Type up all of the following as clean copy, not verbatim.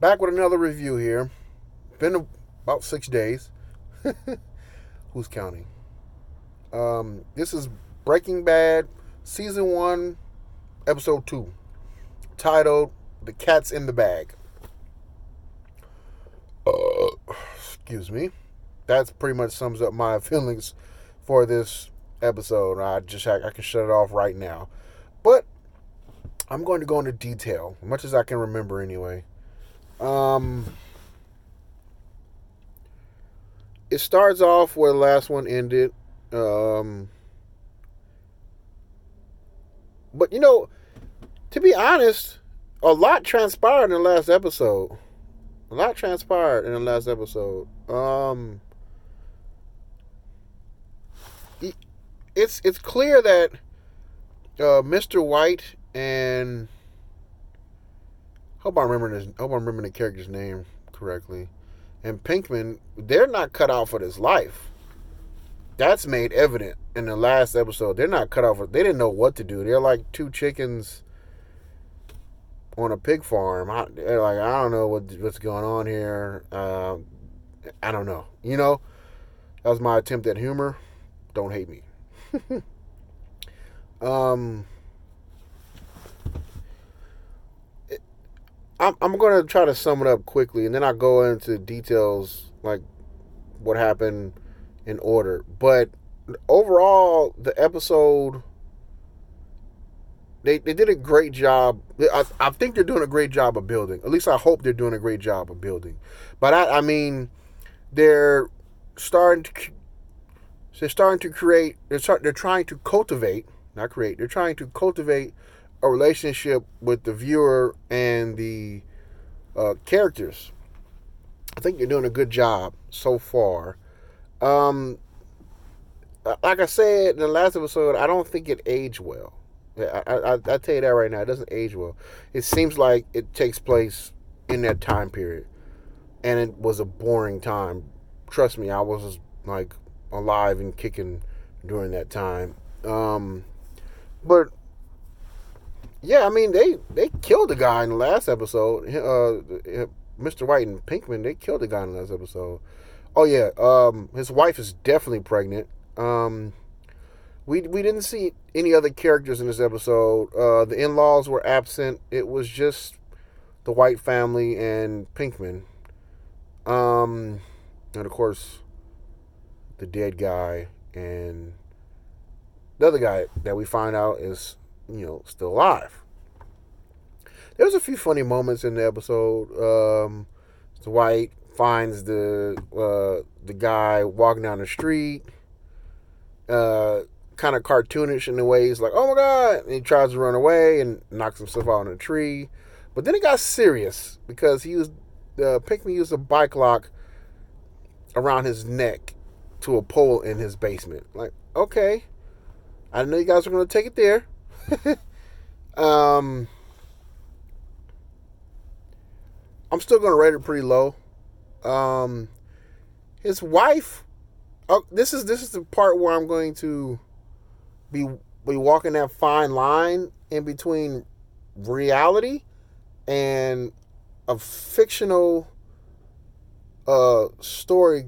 Back with another review here. Been about 6 days. Who's counting? This is Breaking Bad, Season 1, Episode 2, titled The Cat's in the Bag. Excuse me. That pretty much sums up my feelings for this episode. I can shut it off right now. But I'm going to go into detail, as much as I can remember anyway. Um, it starts off where the last one ended. Um, but to be honest, a lot transpired in the last episode. A lot transpired in the last episode. It's clear that Mr. White and hope I'm remembering the character's name correctly. And Pinkman, they're not cut out for this life. That's made evident in the last episode. They're not cut out for. They didn't know what to do. They're like two chickens on a pig farm. They're like, I don't know what's going on here. I don't know. That was my attempt at humor. Don't hate me. um, I'm going to try to sum it up quickly, and then I'll go into details like what happened in order. But overall, the episode, they did a great job. I think they're doing a great job of building. At least I hope they're doing a great job of building. But I mean, they're starting to they're starting to create. They're trying to cultivate, not create. They're trying to cultivate a relationship with the viewer and the characters. I think they're doing a good job so far. Um, like I said in the last episode, I don't think it aged well. I tell you that right now, it doesn't age well. It seems like it takes place in that time period, and it was a boring time. Trust me, I was like alive and kicking during that time. But yeah, I mean they killed a guy in the last episode. Mr. White and Pinkman, they killed a guy in the last episode. Oh yeah, his wife is definitely pregnant. We didn't see any other characters in this episode. The in-laws were absent. It was just the White family and Pinkman. And of course, the dead guy and the other guy that we find out is still alive. There was a few funny moments in the episode. The White finds the guy walking down the street. Kind of cartoonish in the way he's like, oh my god, and he tries to run away and knocks himself out on a tree. But then it got serious because Pinkman used a bike lock around his neck to a pole in his basement. Like, okay, I didn't know you guys were going to take it there. um, I'm still going to rate it pretty low. His wife. Oh, this is the part where I'm going to be walking that fine line in between reality and a fictional story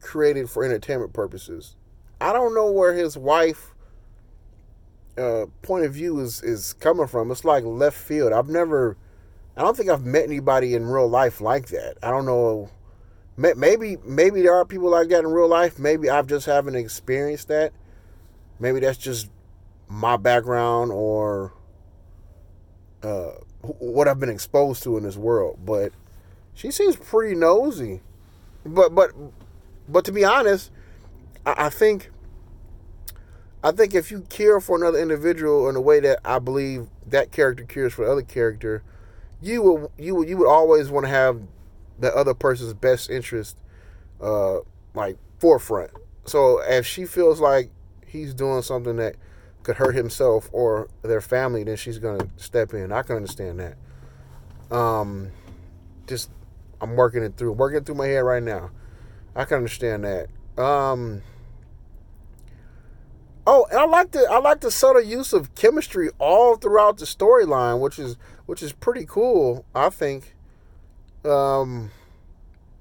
created for entertainment purposes. I don't know where his wife point of view is coming from. It's like left field. I don't think I've met anybody in real life like that. I don't know. Maybe there are people like that in real life. Maybe I just haven't experienced that. Maybe that's just my background or what I've been exposed to in this world. But she seems pretty nosy. But to be honest, I think if you care for another individual in a way that I believe that character cares for the other character, you would always want to have the other person's best interest like forefront. So if she feels like he's doing something that could hurt himself or their family, then she's gonna step in. I can understand that. Just I'm working it through my head right now. I can understand that. Oh, and I like the subtle use of chemistry all throughout the storyline, which is pretty cool. I think. Um,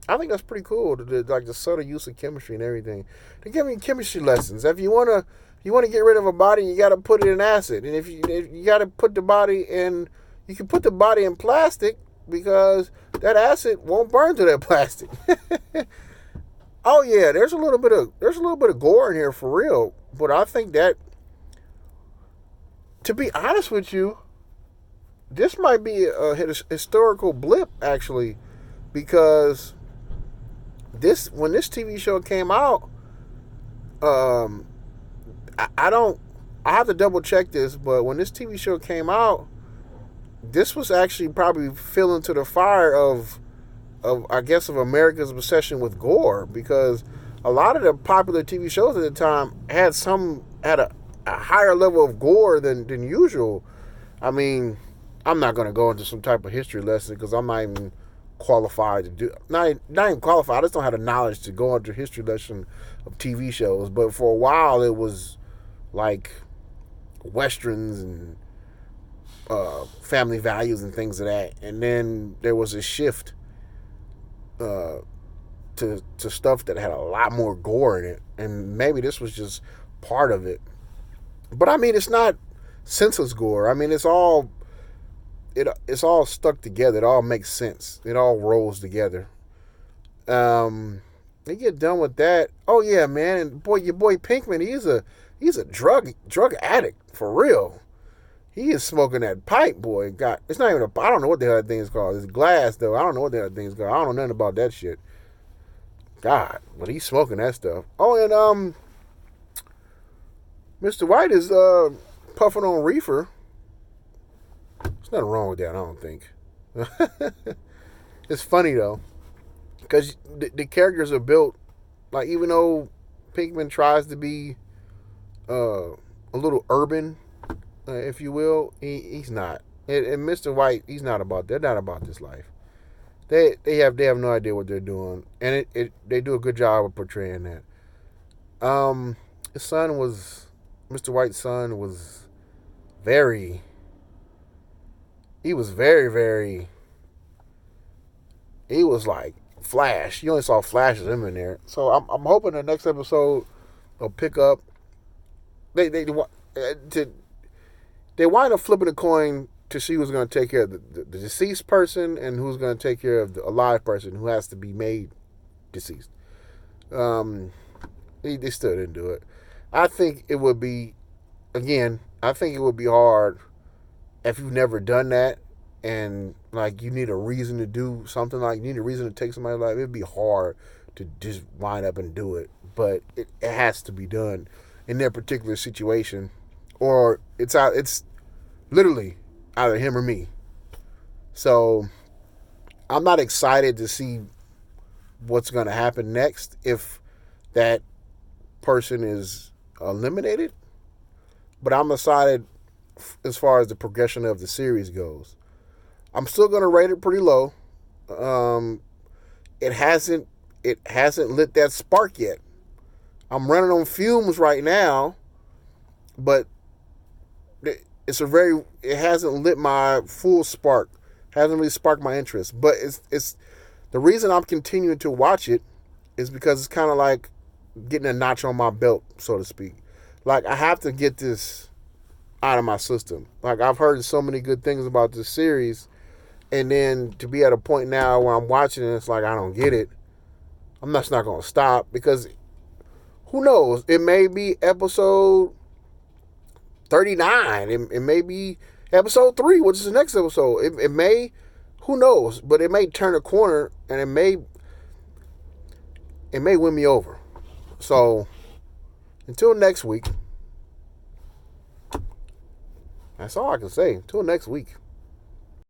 I think that's pretty cool. Like the subtle use of chemistry and everything. They give me chemistry lessons. If you wanna get rid of a body, you got to put it in acid. And if you got to put the body in, you can put the body in plastic because that acid won't burn to that plastic. Oh yeah, there's a little bit of gore in here for real. But I think that, to be honest with you, this might be a historical blip actually, because this when this TV show came out, um, I don't. I have to double check this, but when this TV show came out, this was actually probably filling to the fire of I guess of America's obsession with gore, because a lot of the popular TV shows at the time had a higher level of gore than usual. I mean, I'm not going to go into some type of history lesson because I'm not even qualified to do not even qualified. I just don't have the knowledge to go into history lesson of TV shows. But for a while, it was like westerns and family values and things of that. And then there was a shift uh, to stuff that had a lot more gore in it, and maybe this was just part of it. But I mean, it's not senseless gore. I mean, it's all stuck together. It all makes sense. It all rolls together. They get done with that. Oh yeah, man, and boy, your boy Pinkman, he's a drug addict for real. He is smoking that pipe, boy. God, it's not even I don't know what the hell that thing is called. It's glass though. I don't know what the hell that thing is called. I don't know nothing about that shit. God, but he's smoking that stuff. Oh, and Mr. White is puffing on reefer. There's nothing wrong with that, I don't think. It's funny though, because the characters are built like, even though Pinkman tries to be a little urban, if you will, he's not. And Mr. White, he's not about. They're not about this life. They have no idea what they're doing, and they do a good job of portraying that. His son was Mr. White's son was very. He was very very. He was like Flash. You only saw flashes of him in there, so I'm hoping the next episode will pick up. To they wind up flipping a coin to see who's going to take care of the deceased person and who's going to take care of the alive person who has to be made deceased. They still didn't do it. I think it would be, again, I think it would be hard if you've never done that, and like you need a reason to do something, like you need a reason to take somebody's life. It'd be hard to just wind up and do it, but it has to be done in their particular situation, or it's literally either him or me. So I'm not excited to see what's going to happen next if that person is eliminated, but I'm excited as far as the progression of the series goes. I'm still going to rate it pretty low. It hasn't lit that spark yet. I'm running on fumes right now, but it hasn't lit my full spark. Hasn't really sparked my interest. But it's the reason I'm continuing to watch it is because it's kind of like getting a notch on my belt, so to speak. Like, I have to get this out of my system. Like, I've heard so many good things about this series, and then to be at a point now where I'm watching it, it's like I don't get it. I'm just not going to stop, because who knows? It may be episode 39. It may be episode 3, which is the next episode. It may, who knows? But it may turn a corner, and it may win me over. So until next week, that's all I can say. Until next week.